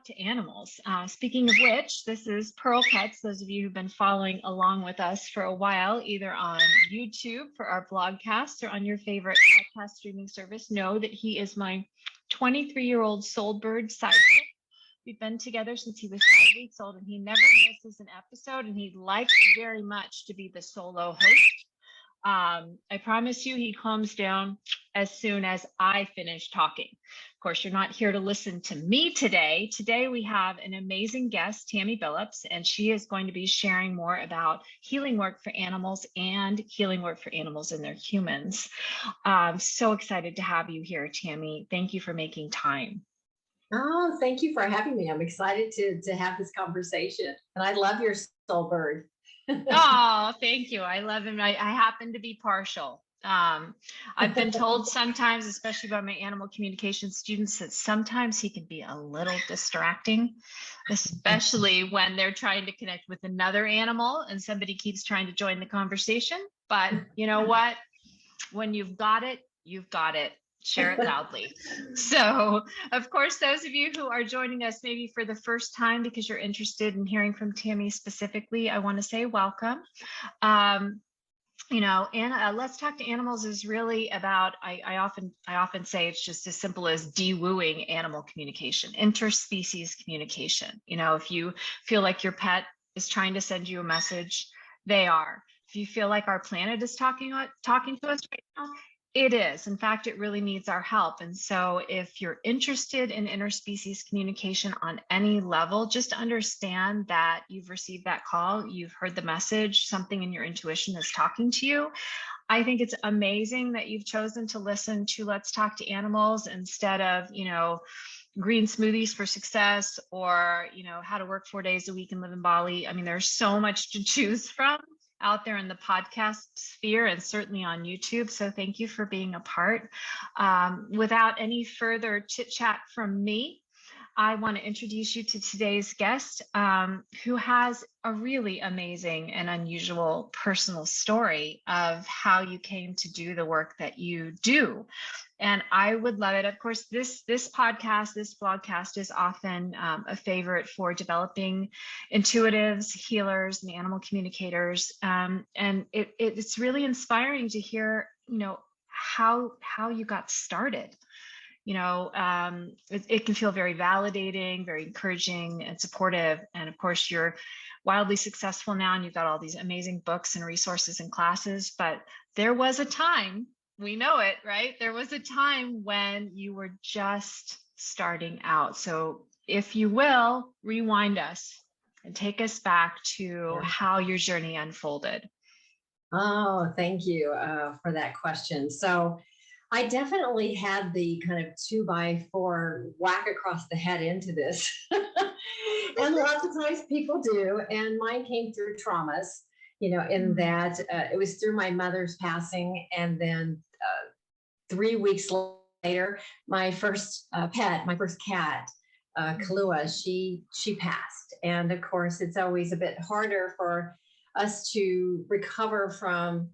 to animals. Speaking of which, this is Pearl Pets. Those of you who've been following along with us for a while, either on YouTube for our blogcasts or on your favorite podcast streaming service, know that he is my 23-year-old Soulbird sidekick. We've been together since he was 5 weeks old, and he never misses an episode, and he likes very much to be the solo host. I promise you he calms down as soon as I finish talking. Of course, you're not here to listen to me today. Today we have an amazing guest, Tammy Billups, and she is going to be sharing more about healing work for animals and healing work for animals and their humans. I'm so excited to have you here, Tammy. Thank you for making time. Oh, thank you for having me. I'm excited to have this conversation. And I love your Soulbird. Oh, thank you. I love him. I happen to be partial. I've been told sometimes, especially by my animal communication students, that sometimes he can be a little distracting, especially when they're trying to connect with another animal and somebody keeps trying to join the conversation. But you know what? When you've got it, you've got it. Share it loudly. So, of course, those of you who are joining us maybe for the first time because you're interested in hearing from Tammy specifically, I want to say welcome. Let's Talk to Animals is really about, I often say it's just as simple as de-wooing animal communication, interspecies communication. You know, if you feel like your pet is trying to send you a message, they are. If you feel like our planet is talking to us right now, it is. In fact, it really needs our help. And so if you're interested in interspecies communication on any level, just understand that you've received that call, you've heard the message, something in your intuition is talking to you. I think it's amazing that you've chosen to listen to Let's Talk to Animals instead of, green smoothies for success or, how to work 4 days a week and live in Bali. I mean, there's so much to choose from out there in the podcast sphere and certainly on YouTube. So thank you for being a part. Without any further chit chat from me, I want to introduce you to today's guest, who has a really amazing and unusual personal story of how you came to do the work that you do. And I would love it. Of course, this podcast, this blogcast is often a favorite for developing intuitives, healers, and animal communicators. And it's really inspiring to hear, how you got started. It can feel very validating, very encouraging and supportive. And of course, you're wildly successful now and you've got all these amazing books and resources and classes. But there was a time, we know it, right? There was a time when you were just starting out. So if you will, rewind us and take us back to how your journey unfolded. Oh, thank you for that question. So I definitely had the kind of 2x4 whack across the head into this. And lots of times people do. And mine came through traumas, in that it was through my mother's passing. And then 3 weeks later, my first pet, my first cat, Kalua, she passed. And of course, it's always a bit harder for us to recover from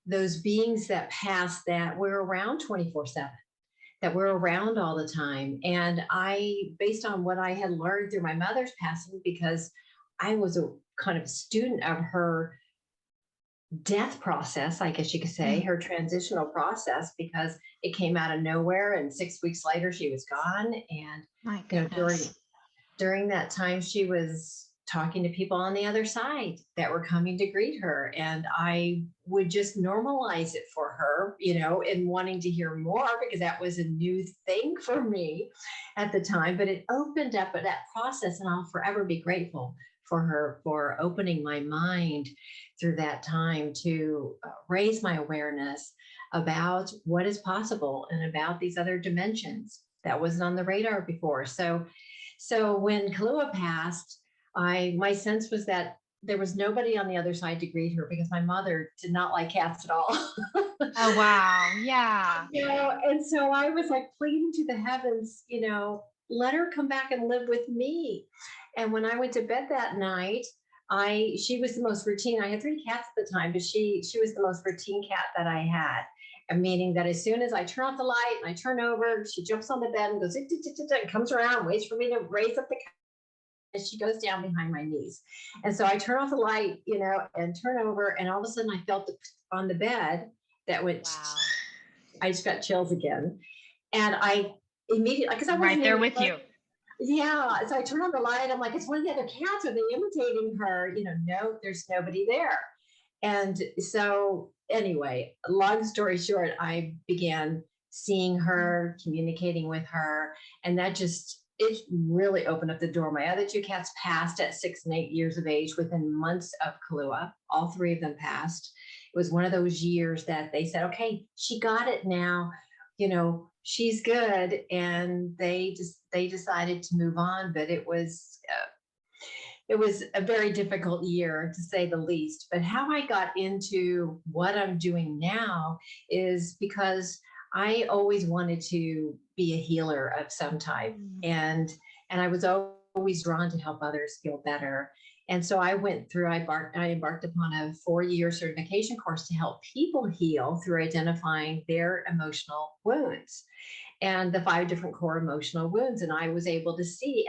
those beings that pass that we're around 24/7, that we're around all the time. And based on what I had learned through my mother's passing, because I was a kind of student of her death process, I guess you could say, her transitional process, because it came out of nowhere and 6 weeks later she was gone. And my goodness. During that time, she was talking to people on the other side that were coming to greet her. And I would just normalize it for her, and wanting to hear more because that was a new thing for me at the time. But it opened up that process, and I'll forever be grateful for her for opening my mind through that time to raise my awareness about what is possible and about these other dimensions that wasn't on the radar before. So when Kalua passed, my sense was that there was nobody on the other side to greet her because my mother did not like cats at all. Oh, wow. Yeah. And so I was like pleading to the heavens, let her come back and live with me. And when I went to bed that night, she was the most routine. I had 3 cats at the time, but she was the most routine cat that I had. meaning that as soon as I turn off the light and I turn over, she jumps on the bed and goes, and comes around, waits for me to raise up the couch, and she goes down behind my knees. And so I turn off the light, and turn over, and all of a sudden I felt on the bed that went, Wow. I just got chills again. And I immediately, because I wasn't right there with you. Yeah. So I turn on the light. I'm like, it's one of the other cats. Are they imitating her? No, there's nobody there. And so, anyway, long story short, I began seeing her, communicating with her, and it really opened up the door. My other two cats passed at 6 and 8 years of age within months of Kahlua. All three of them passed. It was one of those years that they said, okay, she got it now. She's good. And they decided to move on, but it was a very difficult year, to say the least. But how I got into what I'm doing now is because I always wanted to be a healer of some type. And I was always drawn to help others feel better. And so I embarked upon a 4-year certification course to help people heal through identifying their emotional wounds and the 5 different core emotional wounds. And I'm able to see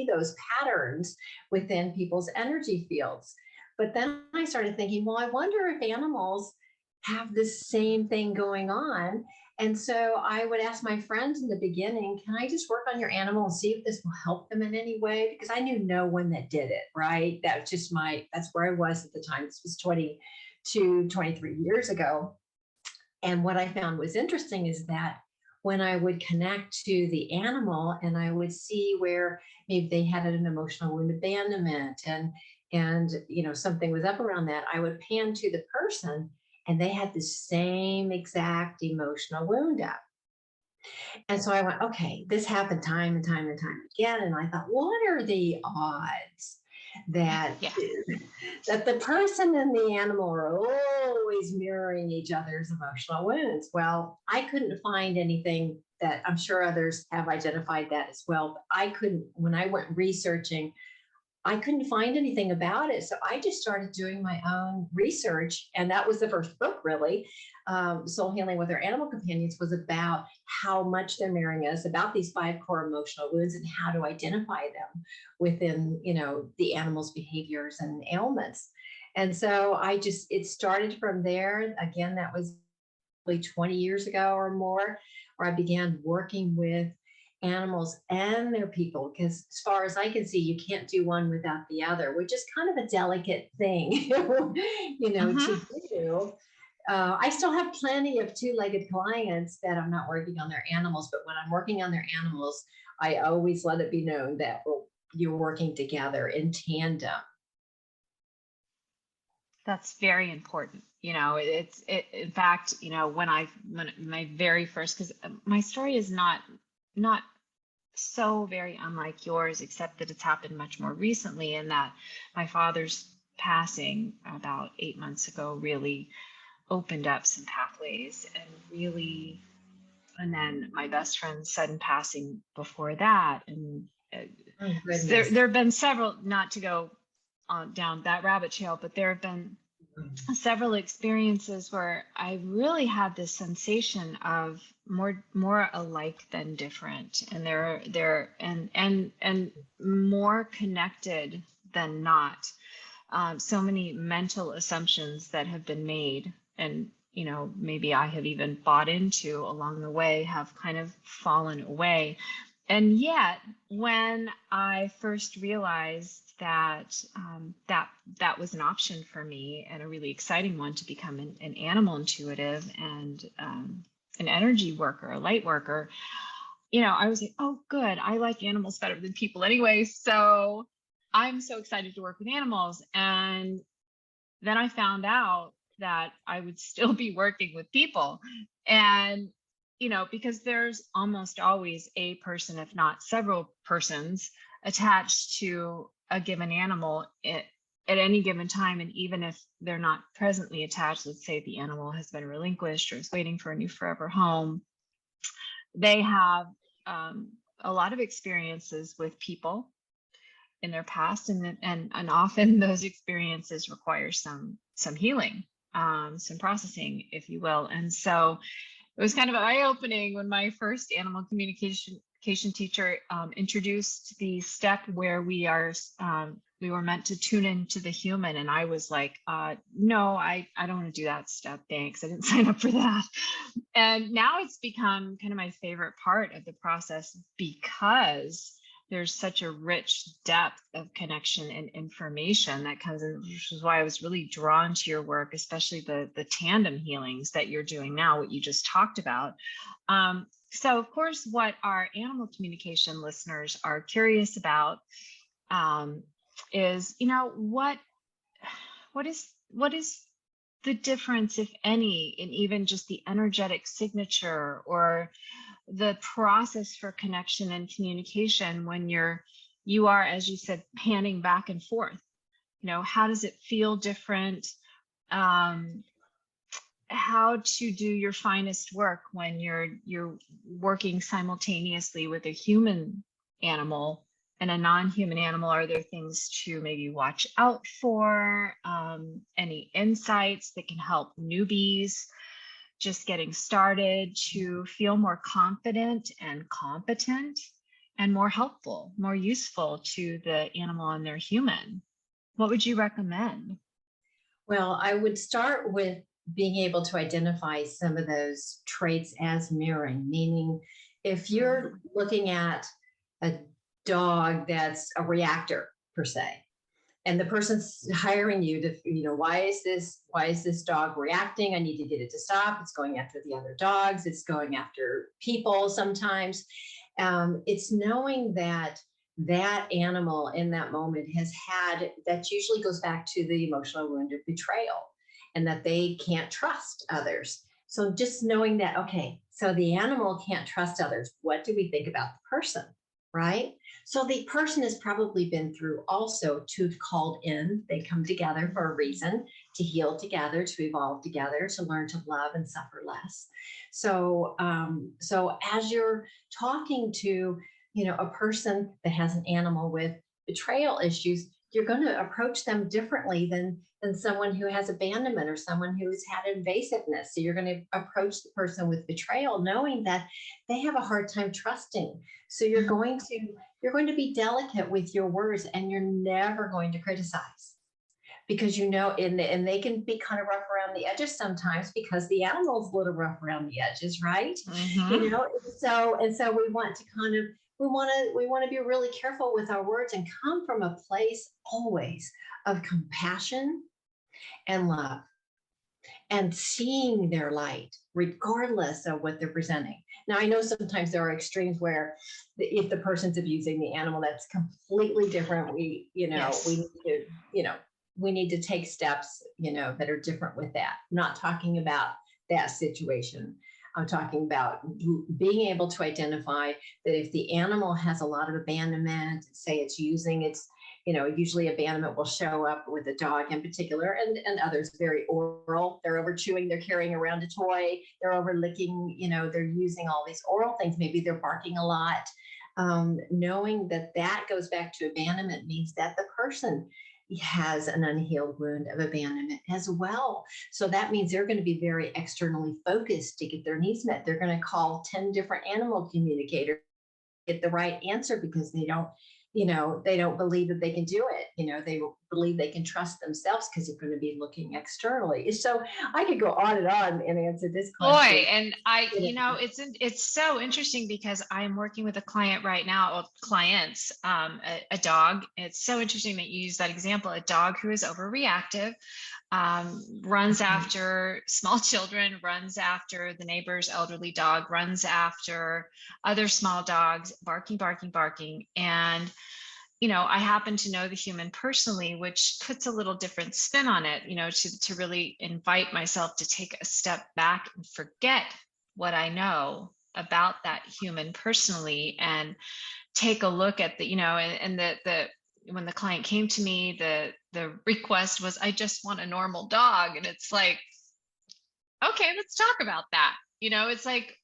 those patterns within people's energy fields. But then I started thinking, well, I wonder if animals have this same thing going on. And so I would ask my friends in the beginning, can I just work on your animal and see if this will help them in any way? Because I knew no one that did it, right? That's where I was at the time. This was 23 years ago. And what I found was interesting is that when I would connect to the animal and I would see where maybe they had an emotional wound abandonment and something was up around that, I would pan to the person and they had the same exact emotional wound up. And so I went, okay, this happened time and time and time again. And I thought, what are the odds that the person and the animal are always mirroring each other's emotional wounds? Well, I couldn't find anything that, I'm sure others have identified that as well. But when I went researching, I couldn't find anything about it. So I just started doing my own research. And that was the first book, really. Soul Healing with Our Animal Companions was about how much they're mirroring us, about these 5 core emotional wounds and how to identify them within, the animal's behaviors and ailments. And so it started from there. Again, that was 20 years ago or more, where I began working with animals and their people, because as far as I can see, you can't do one without the other, which is kind of a delicate thing, to do. I still have plenty of 2-legged clients that I'm not working on their animals, but when I'm working on their animals, I always let it be known that you're working together in tandem. That's very important. In fact, when my very first, because my story is not so very unlike yours, except that it's happened much more recently, and that my father's passing about 8 months ago really opened up some pathways and then my best friend's sudden passing before that. And there have been several, not to go down that rabbit trail, but there have been several experiences where I really had this sensation of more alike than different, and they're and more connected than not. So many mental assumptions that have been made, and maybe I have even bought into along the way, have kind of fallen away. And yet, when I first realized that that was an option for me, and a really exciting one, to become an animal intuitive and an energy worker, a light worker, I was like, oh, good. I like animals better than people anyway. So I'm so excited to work with animals. And then I found out that I would still be working with people. And because there's almost always a person, if not several persons, attached to a given animal at any given time. And even if they're not presently attached, let's say the animal has been relinquished or is waiting for a new forever home, they have a lot of experiences with people in their past, and often those experiences require some healing. some processing, if you will. And so it was kind of eye-opening when my first animal communication teacher introduced the step where we were meant to tune into the human. And I was like, no, I don't want to do that step. Thanks. I didn't sign up for that. And now it's become kind of my favorite part of the process because there's such a rich depth of connection and information that comes in, which is why I was really drawn to your work, especially the tandem healings that you're doing now, what you just talked about. So of course, what our animal communication listeners are curious about is, what is the difference, if any, in even just the energetic signature or the process for connection and communication when you are, as you said, panning back and forth? How does it feel different? How to do your finest work when you're working simultaneously with a human animal and a non-human animal? Are there things to maybe watch out for? Any insights that can help newbies just getting started to feel more confident and competent and more helpful, more useful to the animal and their human? What would you recommend? Well, I would start with being able to identify some of those traits as mirroring, meaning if you're looking at a dog that's a reactor per se, and the person's hiring you to, why is this dog reacting? I need to get it to stop. It's going after the other dogs. It's going after people sometimes. It's knowing that animal in that moment that usually goes back to the emotional wound of betrayal, and that they can't trust others. So just knowing that, okay, so the animal can't trust others. What do we think about the person, right? So the person has probably been through also to called in. They come together for a reason, to heal together, to evolve together, to learn to love and suffer less. So as you're talking to, a person that has an animal with betrayal issues, you're going to approach them differently than someone who has abandonment or someone who's had invasiveness. So you're going to approach the person with betrayal, knowing that they have a hard time trusting. So you're going to be delicate with your words, and you're never going to criticize, because and they can be kind of rough around the edges sometimes, because the animal's a little rough around the edges, right? Mm-hmm. So we want to we want to be really careful with our words and come from a place always of compassion and love, and seeing their light regardless of what they're presenting. Now, I know sometimes there are extremes where if the person's abusing the animal, that's completely different. Yes. We need to take steps, that are different with that. I'm not talking about that situation. I'm talking about being able to identify that if the animal has a lot of abandonment, say it's using its, usually abandonment will show up with a dog in particular, and others very oral. They're over chewing, they're carrying around a toy, they're over licking, they're using all these oral things. Maybe they're barking a lot. Knowing that goes back to abandonment means that the person has an unhealed wound of abandonment as well. So that means they're going to be very externally focused to get their needs met. They're going to call 10 different animal communicators to get the right answer, because they don't believe that they can do it. They believe they can trust themselves because they're going to be looking externally. So I could go on and answer this question. Boy, and it's so interesting because I'm working with a client right now, or clients, a dog. It's so interesting that you use that example. A dog who is overreactive, runs after small children, runs after the neighbor's elderly dog, runs after other small dogs, barking, barking, barking. And I happen to know the human personally, which puts a little different spin on it, to really invite myself to take a step back and forget what I know about that human personally, and take a look at and when the client came to me, the request was, I just want a normal dog. And it's like, okay, let's talk about that. It's like,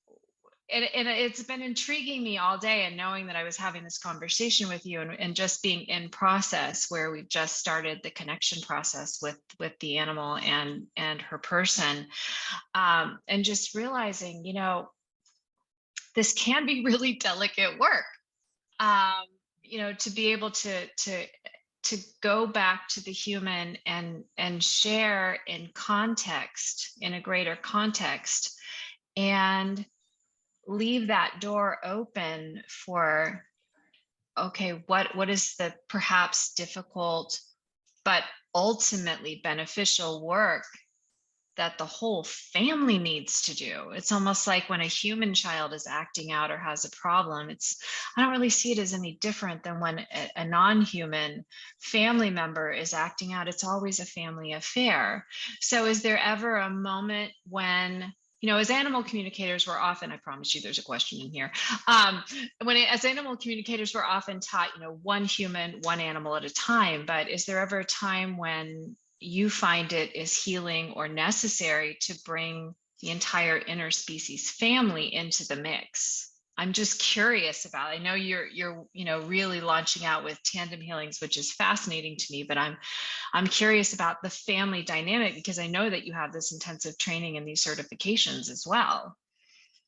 and it's been intriguing me all day, and knowing that I was having this conversation with you, and just being in process where we've just started the connection process with the animal and her person, and just realizing, this can be really delicate work. Um, to be able to go back to the human and share in context, in a greater context, and leave that door open for, okay, what is the perhaps difficult but ultimately beneficial work that the whole family needs to do. It's almost like when a human child is acting out or has a problem, I don't really see it as any different than when a non-human family member is acting out. It's always a family affair. So is there ever a moment when, as animal communicators, we're often, I promise you there's a question in here. As animal communicators, we're often taught, one human, one animal at a time, but is there ever a time when you find it is healing or necessary to bring the entire interspecies family into the mix? I'm just curious about it. I know you're really launching out with tandem healings, which is fascinating to me, but I'm curious about the family dynamic, because I know that you have this intensive training and these certifications as well.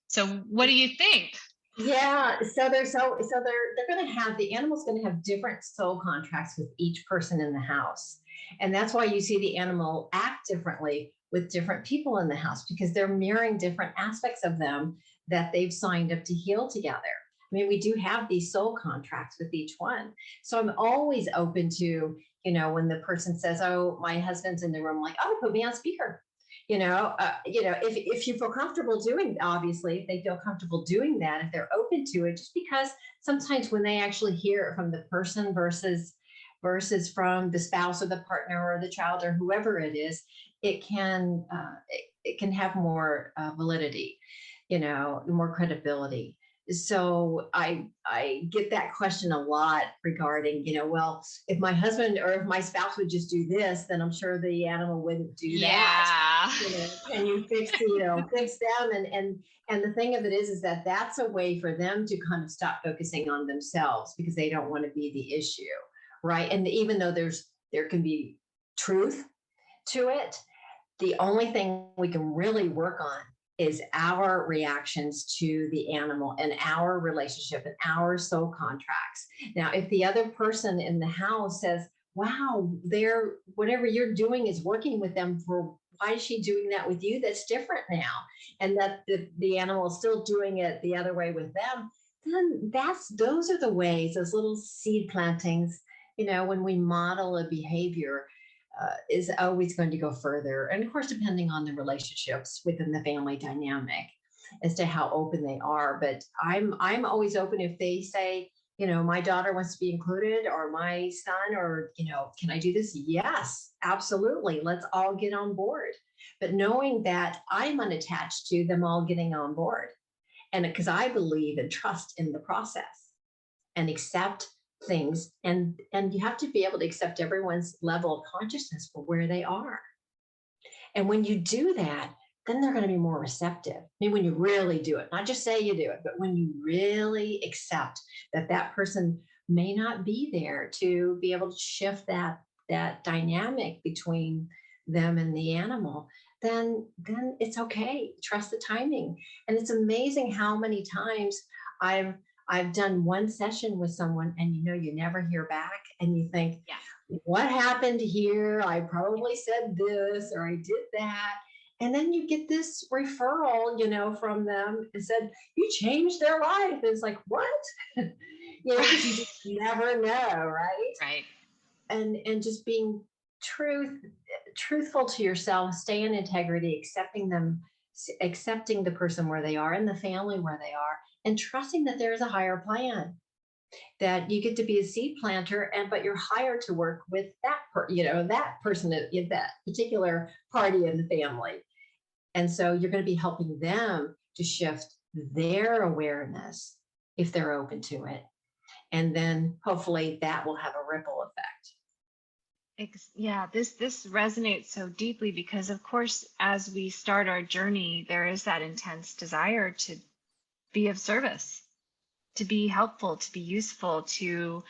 So what do you think? Yeah, so they're going to have, the animal's going to have different soul contracts with each person in the house. And that's why you see the animal act differently with different people in the house, because they're mirroring different aspects of them that they've signed up to heal together. I mean, we do have these soul contracts with each one. So I'm always open to, when the person says, oh, my husband's in the room, like, oh, put me on speaker. If you feel comfortable doing, obviously, if they feel comfortable doing that, if they're open to it, just because sometimes when they actually hear it from the person versus from the spouse or the partner or the child or whoever it is, it can have more validity, more credibility. So I get that question a lot regarding, well, if my husband or if my spouse would just do this, then I'm sure the animal wouldn't do that. Can you fix them? And the thing of it is that that's a way for them to kind of stop focusing on themselves, because they don't want to be the issue, right? And even though there can be truth to it, the only thing we can really work on is our reactions to the animal and our relationship and our soul contracts. Now, if the other person in the house says, wow, whatever you're doing is working with them, why is she doing that with you? That's different now. And that the animal is still doing it the other way with them, then those are the ways, those little seed plantings, when we model a behavior, is always going to go further. And of course, depending on the relationships within the family dynamic as to how open they are. But I'm always open if they say, my daughter wants to be included, or my son, or, can I do this? Yes, absolutely. Let's all get on board. But knowing that I'm unattached to them all getting on board. And because I believe and trust in the process and accept things, and you have to be able to accept everyone's level of consciousness for where they are. And when you do that, then they're going to be more receptive. I mean, when you really do it, not just say you do it, but when you really accept that person may not be there to be able to shift that dynamic between them and the animal, then it's okay. Trust the timing. And it's amazing how many times I've done one session with someone, and you never hear back, and you think, yeah, what happened here? I probably said this, or I did that. And then you get this referral, from them, and said, you changed their life. It's like, what? You just never know, right? Right. And just being truthful to yourself, stay in integrity, accepting the person where they are and the family where they are, and trusting that there is a higher plan, that you get to be a seed planter, but you're hired to work with that person, that particular party in the family. And so you're going to be helping them to shift their awareness if they're open to it. And then hopefully that will have a ripple effect. Yeah, this resonates so deeply, because of course, as we start our journey, there is that intense desire to be of service, to be helpful, to be useful, to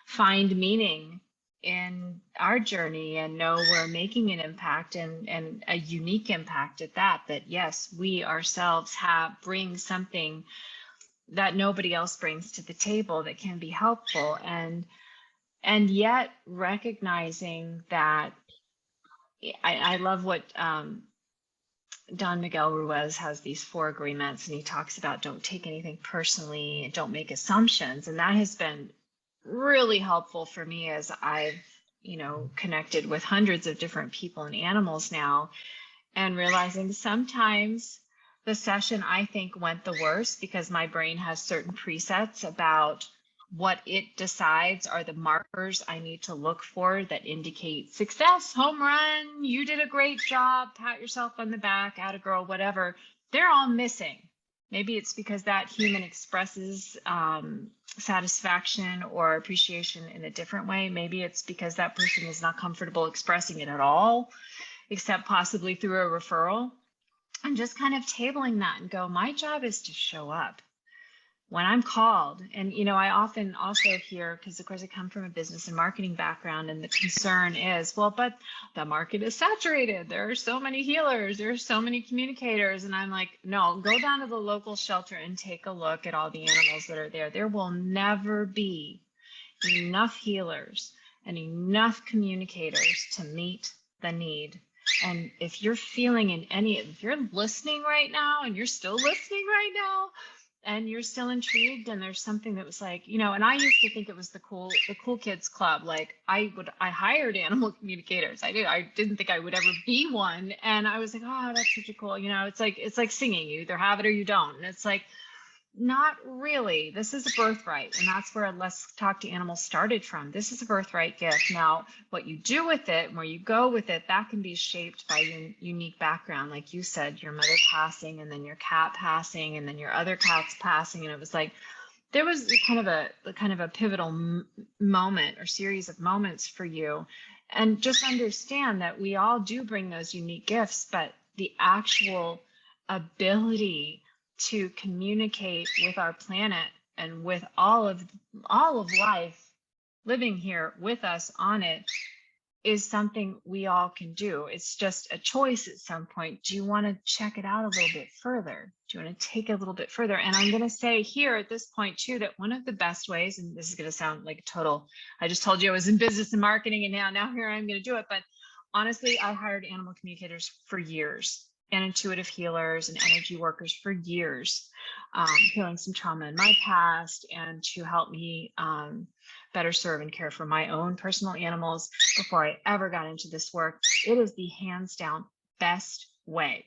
find meaning in our journey and know we're making an impact, and a unique impact at that, that yes, we ourselves bring something that nobody else brings to the table that can be helpful. And yet recognizing that I love what Don Miguel Ruiz has, these 4 agreements, and he talks about don't take anything personally and don't make assumptions. And that has been really helpful for me as I've, connected with hundreds of different people and animals now, and realizing sometimes the session I think went the worst because my brain has certain presets about what it decides are the markers I need to look for that indicate success, home run, you did a great job, pat yourself on the back, atta girl, whatever. They're all missing. Maybe it's because that human expresses satisfaction or appreciation in a different way. Maybe it's because that person is not comfortable expressing it at all, except possibly through a referral. And just kind of tabling that and go, my job is to show up when I'm called. And, I often also hear, because of course I come from a business and marketing background, and the concern is, well, but the market is saturated. There are so many healers. There are so many communicators. And I'm like, no, go down to the local shelter and take a look at all the animals that are there. There will never be enough healers and enough communicators to meet the need. And if you're feeling if you're listening right now and you're still listening right now, and you're still intrigued, and there's something that was like, and I used to think it was the cool kids club. Like I hired animal communicators. I didn't think I would ever be one. And I was like, oh, that's such a cool, it's like singing. You either have it or you don't. And it's like, not really. This is a birthright. And that's where Let's Talk to Animals started from. This is a birthright gift. Now, what you do with it, where you go with it, that can be shaped by your unique background. Like you said, your mother passing, and then your cat passing, and then your other cats passing. And it was like, there was kind of a pivotal moment or series of moments for you. And just understand that we all do bring those unique gifts, but the actual ability to communicate with our planet and with all of life living here with us on it is something we all can do. It's just a choice at some point. Do you want to check it out a little bit further? Do you want to take it a little bit further? And I'm going to say here at this point too, that one of the best ways, and this is going to sound like I just told you I was in business and marketing, and now here I'm going to do it. But honestly, I hired animal communicators for years, and intuitive healers and energy workers for years, healing some trauma in my past, and to help me better serve and care for my own personal animals before I ever got into this work. It is the hands down best way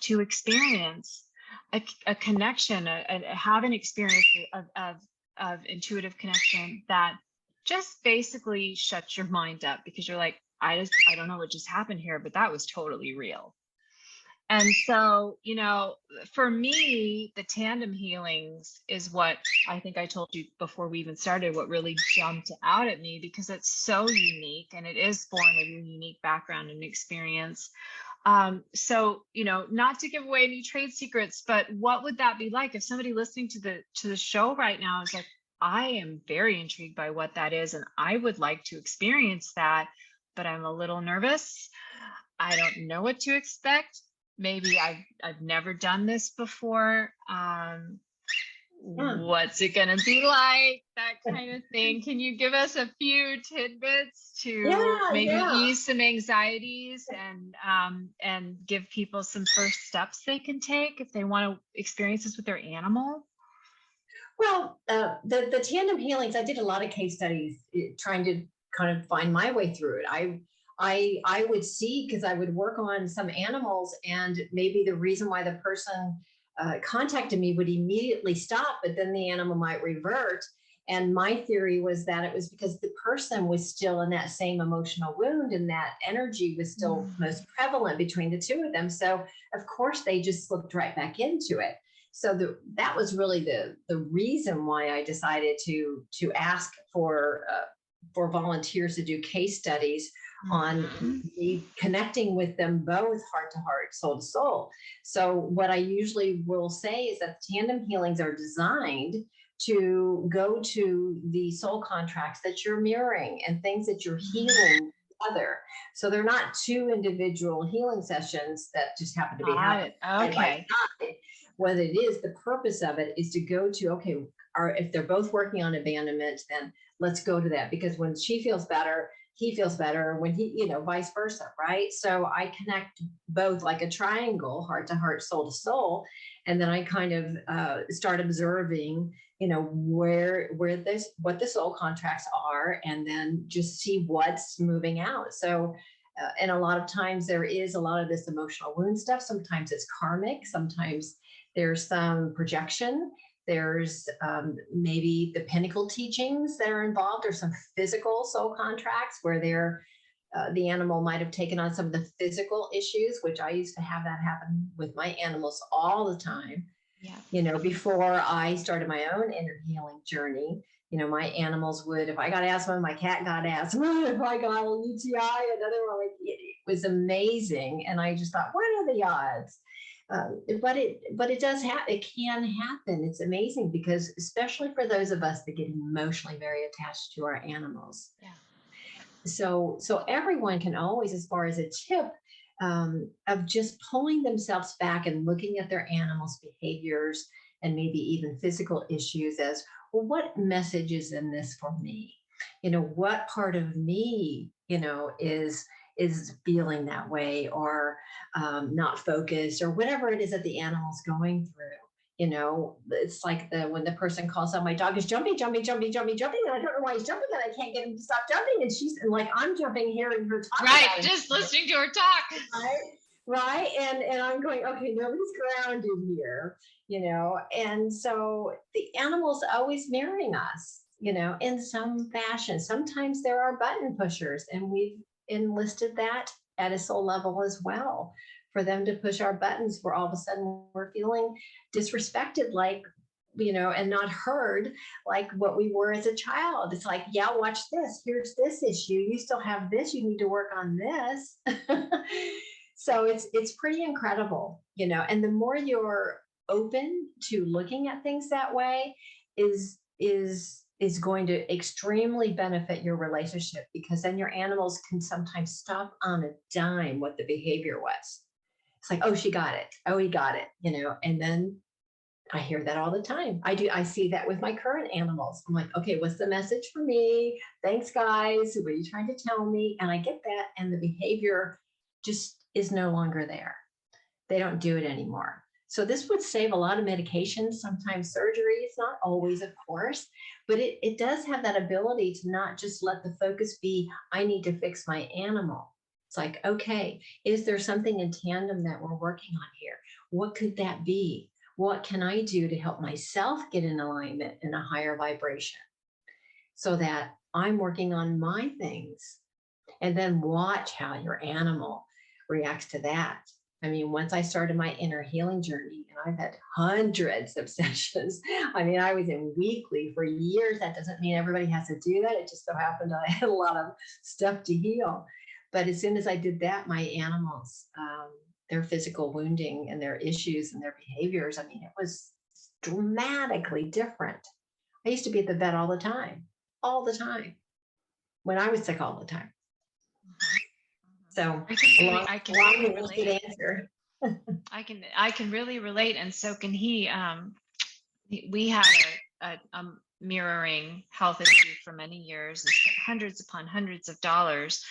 to experience a connection, have an experience of intuitive connection that just basically shuts your mind up, because you're like, I don't know what just happened here, but that was totally real. And so, for me, the tandem healings is what I think I told you before we even started, what really jumped out at me, because it's so unique, and it is born of your unique background and experience. So, not to give away any trade secrets, but what would that be like if somebody listening to the show right now is like, I am very intrigued by what that is, and I would like to experience that, but I'm a little nervous. I don't know what to expect. Maybe I've never done this before. What's it gonna be like? That kind of thing. Can you give us a few tidbits to maybe ease some anxieties and give people some first steps they can take if they want to experience this with their animal? Well, the tandem healings, I did a lot of case studies trying to kind of find my way through it. I would see, because I would work on some animals, and maybe the reason why the person contacted me would immediately stop, but then the animal might revert. And my theory was that it was because the person was still in that same emotional wound, and that energy was still most prevalent between the two of them. So of course they just slipped right back into it. So that was really the reason why I decided to ask for for volunteers to do case studies on Mhm. me connecting with them both heart to heart, soul to soul. So what I usually will say is that tandem healings are designed to go to the soul contracts that you're mirroring and things that you're healing together. So they're not two individual healing sessions that just happen to be Got happening it. side by Okay. side. What it is, the purpose of it is to go to, okay, if they're both working on abandonment, then let's go to that, because when she feels better, he feels better, when he, vice versa, right? So I connect both like a triangle, heart to heart, soul to soul, and then I kind of start observing, where this, what the soul contracts are, and then just see what's moving out. So and a lot of times there is a lot of this emotional wound stuff. Sometimes it's karmic, sometimes there's some projection, there's maybe the pinnacle teachings that are involved, or some physical soul contracts where the animal might have taken on some of the physical issues, which I used to have that happen with my animals all the time. Yeah. Before I started my own inner healing journey, my animals would, if I got asthma, my cat got asthma. If I got a UTI, another one, it was amazing. And I just thought, what are the odds? But it does happen. It can happen. It's amazing, because especially for those of us that get emotionally very attached to our animals. Yeah. So everyone can always, as far as a tip, of just pulling themselves back and looking at their animals' behaviors and maybe even physical issues as, well, what message is in this for me? What part of me, is feeling that way, or not focused, or whatever it is that the animal's going through. It's like when the person calls out, my dog is jumping, jumping, jumping, jumping, jumping, and I don't know why he's jumping, and I can't get him to stop jumping. And she's and like, I'm jumping, hearing her talk Right. about it. Just listening to her talk. Right. Right. And I'm going, okay, nobody's grounded here, and so the animal's always mirroring us, in some fashion. Sometimes there are button pushers, and we've enlisted that at a soul level as well, for them to push our buttons, where all of a sudden we're feeling disrespected, like, and not heard, like what we were as a child. It's like, yeah, watch this. Here's this issue. You still have this. You need to work on this. So it's pretty incredible, and the more you're open to looking at things that way is going to extremely benefit your relationship, because then your animals can sometimes stop on a dime what the behavior was. It's like, oh, she got it. Oh, he got it, and then I hear that all the time. I see that with my current animals. I'm like, okay, what's the message for me? Thanks, guys. What are you trying to tell me? And I get that. And the behavior just is no longer there. They don't do it anymore. So this would save a lot of medications, sometimes surgeries, not always, of course, but it does have that ability to not just let the focus be, I need to fix my animal. It's like, okay, is there something in tandem that we're working on here? What could that be? What can I do to help myself get in alignment in a higher vibration, so that I'm working on my things? And then watch how your animal reacts to that. I mean, once I started my inner healing journey, and I've had hundreds of sessions. I mean, I was in weekly for years. That doesn't mean everybody has to do that. It just so happened I had a lot of stuff to heal. But as soon as I did that, my animals, their physical wounding and their issues and their behaviors, I mean, it was dramatically different. I used to be at the vet all the time, when I was sick all the time. So I can really relate. Answer. I can really relate, and so can he. We had a mirroring health issue for many years, and spent hundreds upon hundreds of dollars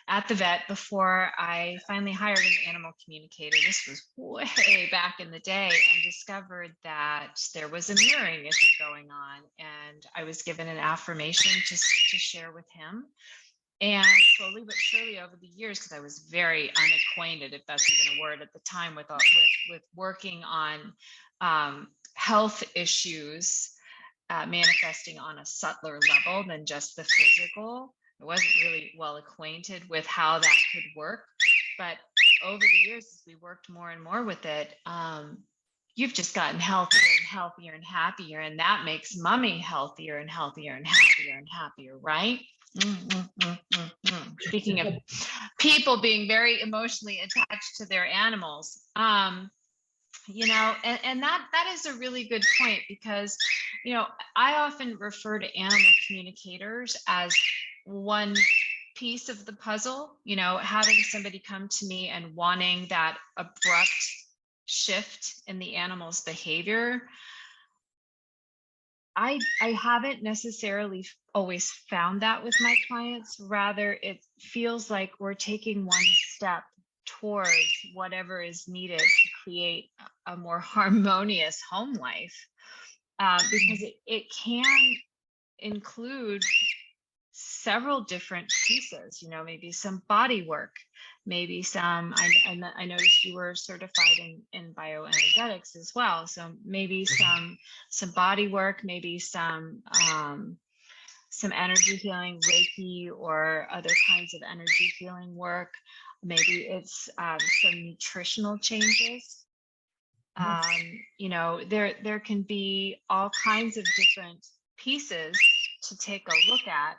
at the vet before I finally hired an animal communicator. This was way back in the day, and discovered that there was a mirroring issue going on, and I was given an affirmation to share with him. And slowly but surely over the years, because I was very unacquainted, if that's even a word at the time, with working on health issues manifesting on a subtler level than just the physical. I wasn't really well acquainted with how that could work. But over the years, as we worked more and more with it, you've just gotten healthier and healthier and happier. And that makes mommy healthier and healthier and happier and happier, right? Speaking of people being very emotionally attached to their animals, you know, and that is a really good point, because, you know, I often refer to animal communicators as one piece of the puzzle. You know, having somebody come to me and wanting that abrupt shift in the animal's behavior, I haven't necessarily always found that with my clients. Rather, it feels like we're taking one step towards whatever is needed to create a more harmonious home life, because it can include several different pieces. You know, maybe some body work, maybe some, I noticed you were certified in bioenergetics as well, so maybe some body work, maybe some energy healing, Reiki, or other kinds of energy healing work. Maybe it's some nutritional changes. You know, there can be all kinds of different pieces to take a look at.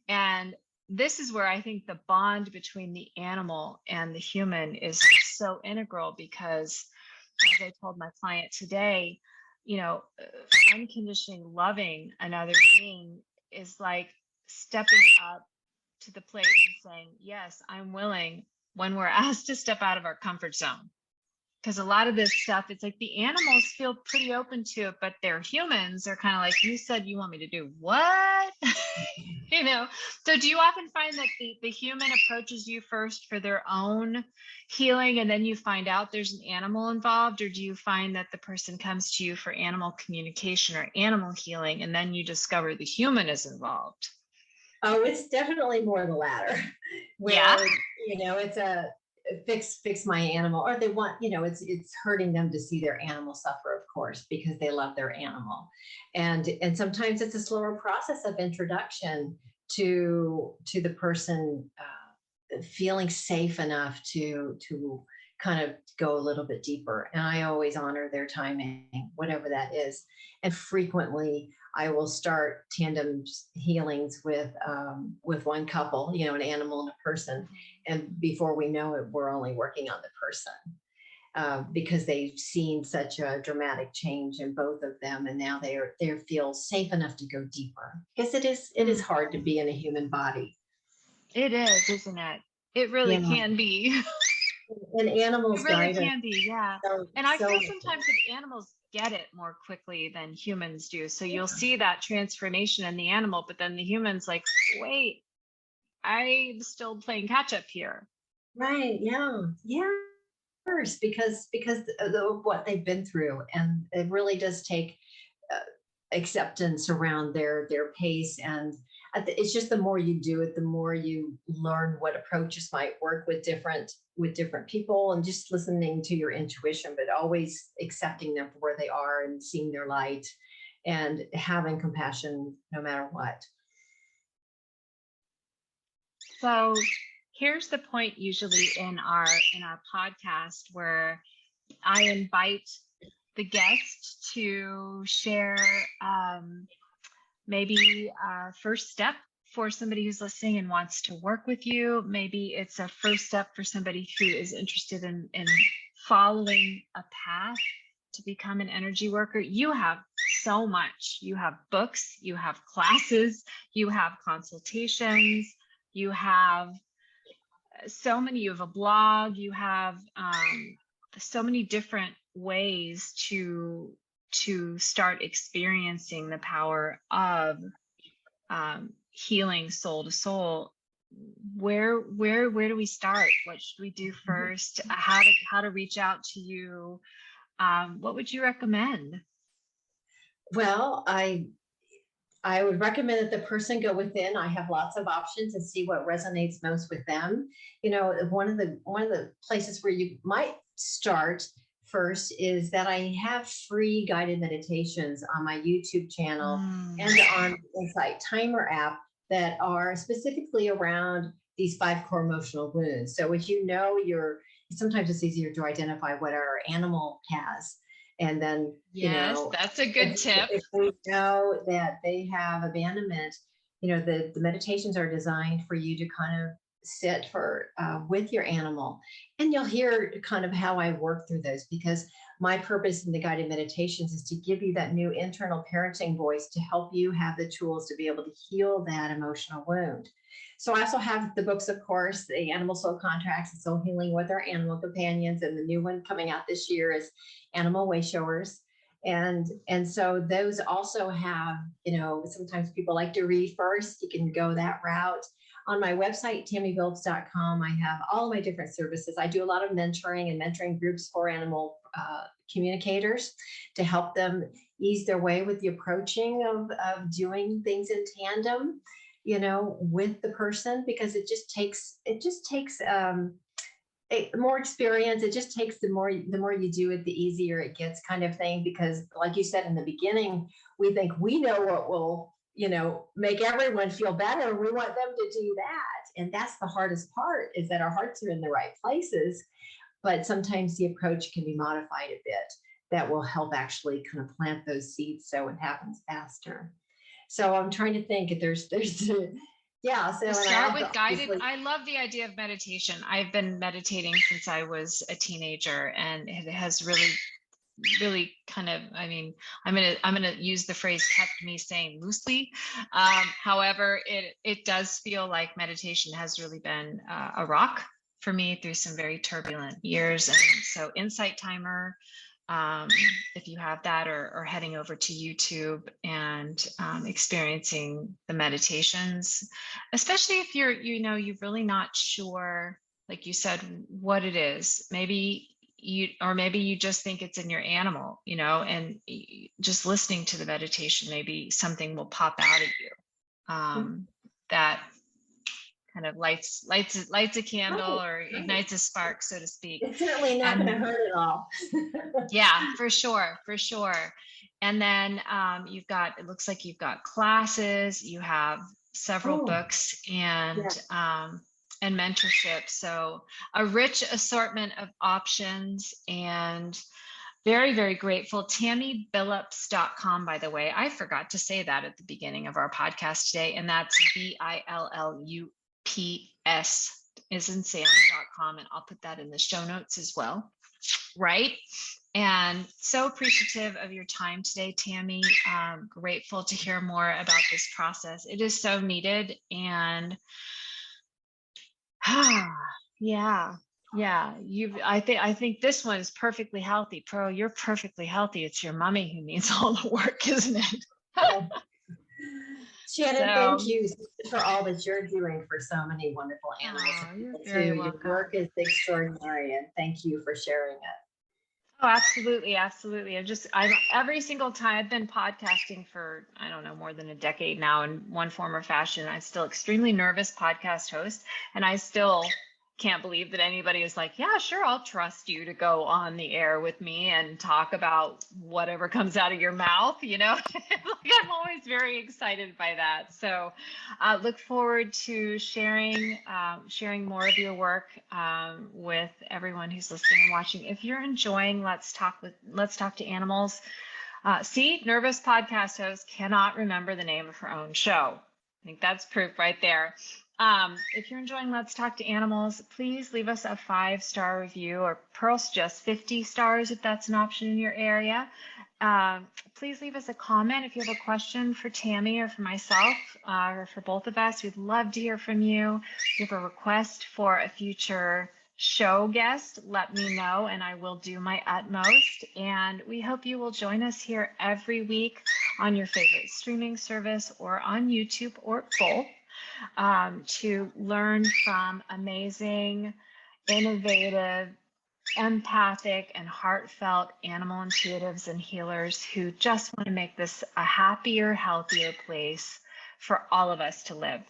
And this is where I think the bond between the animal and the human is so integral, because, as I told my client today, you know, unconditionally loving another being is like stepping up to the plate and saying, yes, I'm willing, when we're asked to step out of our comfort zone. Because a lot of this stuff, it's like the animals feel pretty open to it, but they're humans. They're kind of like, you said you want me to do what? You know, so do you often find that the human approaches you first for their own healing, and then you find out there's an animal involved? Or do you find that the person comes to you for animal communication or animal healing, and then you discover the human is involved? Oh, it's definitely more the latter, where, Yeah. you know, it's a fix my animal, or they want, you know, it's hurting them to see their animal suffer, of course, because they love their animal. And sometimes it's a slower process of introduction to the person feeling safe enough to kind of go a little bit deeper. And I always honor their timing, whatever that is. And frequently I will start tandem healings with one couple, you know, an animal and a person. And before we know it, we're only working on the person, because they've seen such a dramatic change in both of them, and now they feel safe enough to go deeper. Because it is hard to be in a human body. It is, isn't it? It really can be. And animals it really guide us. can be, yeah. So, And I feel sometimes that animals get it more quickly than humans do. So you'll see that transformation in the animal, but then the human's like, wait, I'm still playing catch up here. Right. Yeah. Yeah. First, because of what they've been through, and it really does take acceptance around their pace. And it's just, the more you do it, the more you learn what approaches might work with different people, and just listening to your intuition, but always accepting them for where they are and seeing their light and having compassion no matter what. So here's the point usually in our podcast, where I invite the guest to share maybe a first step for somebody who's listening and wants to work with you. Maybe it's a first step for somebody who is interested in following a path to become an energy worker. You have so much. You have books, you have classes, you have consultations, you have so many, you have a blog, you have so many different ways to start experiencing the power of healing soul to soul. Where do we start? What should we do first? How to reach out to you? What would you recommend? Well, I would recommend that the person go within. I have lots of options and see what resonates most with them. You know, one of the places where you might start first is that I have free guided meditations on my YouTube channel and on the Insight Timer app that are specifically around these 5 core emotional wounds. So as you know, sometimes it's easier to identify what our animal has. And then, yes, that's a good tip. If we know that they have abandonment, the meditations are designed for you to kind of sit for with your animal, and you'll hear kind of how I work through those, because my purpose in the guided meditations is to give you that new internal parenting voice to help you have the tools to be able to heal that emotional wound. So I also have the books, of course, the Animal Soul Contracts and Soul Healing with Our Animal Companions, and the new one coming out this year is Animal Way Showers. And so those also have, sometimes people like to read first. You can go that route. On my website, tammybillups.com, I have all of my different services. I do a lot of mentoring and mentoring groups for animal communicators to help them ease their way with the approaching of doing things in tandem, with the person, because it just takes more experience. It just takes the more you do it, the easier it gets, kind of thing. Because like you said in the beginning, we think we know what will, make everyone feel better. We want them to do that. And that's the hardest part, is that our hearts are in the right places. But sometimes the approach can be modified a bit that will help actually kind of plant those seeds so it happens faster. So I'm trying to think if there's yeah. So start with guided. I love the idea of meditation. I've been meditating since I was a teenager, and it has really kind of, I'm gonna use the phrase kept me sane loosely. However, it does feel like meditation has really been a rock for me through some very turbulent years. And so Insight Timer, if you have that, or heading over to YouTube and experiencing the meditations, especially if you're really not sure, like you said, what it is. Maybe you just think it's in your animal, and just listening to the meditation, maybe something will pop out at you that kind of lights a candle, or ignites a spark, so to speak. It's certainly not going to hurt at all. Yeah, for sure. And then it looks like you've got classes, you have several books, and mentorship. So a rich assortment of options, and very, very grateful. TammyBillups.com, by the way. I forgot to say that at the beginning of our podcast today, and that's BILLUPS is in Sam.com, and I'll put that in the show notes as well. Right. And so appreciative of your time today, Tammy. Grateful to hear more about this process. It is so needed. And yeah. I think this one is perfectly healthy. Pro, you're perfectly healthy. It's your mommy who needs all the work, isn't it? Shannon, thank you for all that you're doing for so many wonderful animals. Your work is extraordinary, and thank you for sharing it. Oh, absolutely. I'm every single time. I've been podcasting for, I don't know, more than a decade now in one form or fashion. I'm still extremely nervous podcast host, and I still can't believe that anybody is like, yeah, sure, I'll trust you to go on the air with me and talk about whatever comes out of your mouth, Like, I'm always very excited by that. So look forward to sharing more of your work with everyone who's listening and watching. If you're enjoying Let's Talk to Animals, nervous podcast host cannot remember the name of her own show. I think that's proof right there. If you're enjoying Let's Talk to Animals, please leave us a 5-star review, or Pearl suggests 50 stars if that's an option in your area. Please leave us a comment if you have a question for Tammy or for myself, or for both of us. We'd love to hear from you. If you have a request for a future show guest, let me know, and I will do my utmost. And we hope you will join us here every week on your favorite streaming service, or on YouTube, or both. To learn from amazing, innovative, empathic, and heartfelt animal intuitives and healers who just want to make this a happier, healthier place for all of us to live.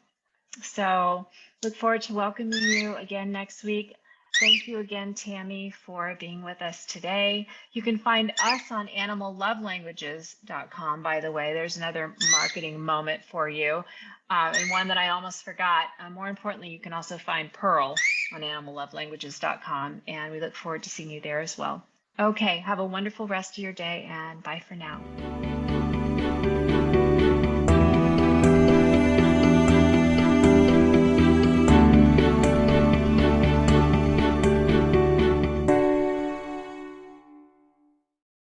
So look forward to welcoming you again next week. Thank you again, Tammy, for being with us today. You can find us on animallovelanguages.com, by the way. There's another marketing moment for you, and one that I almost forgot. More importantly, you can also find Pearl on animallovelanguages.com, and we look forward to seeing you there as well. Okay, have a wonderful rest of your day, and bye for now.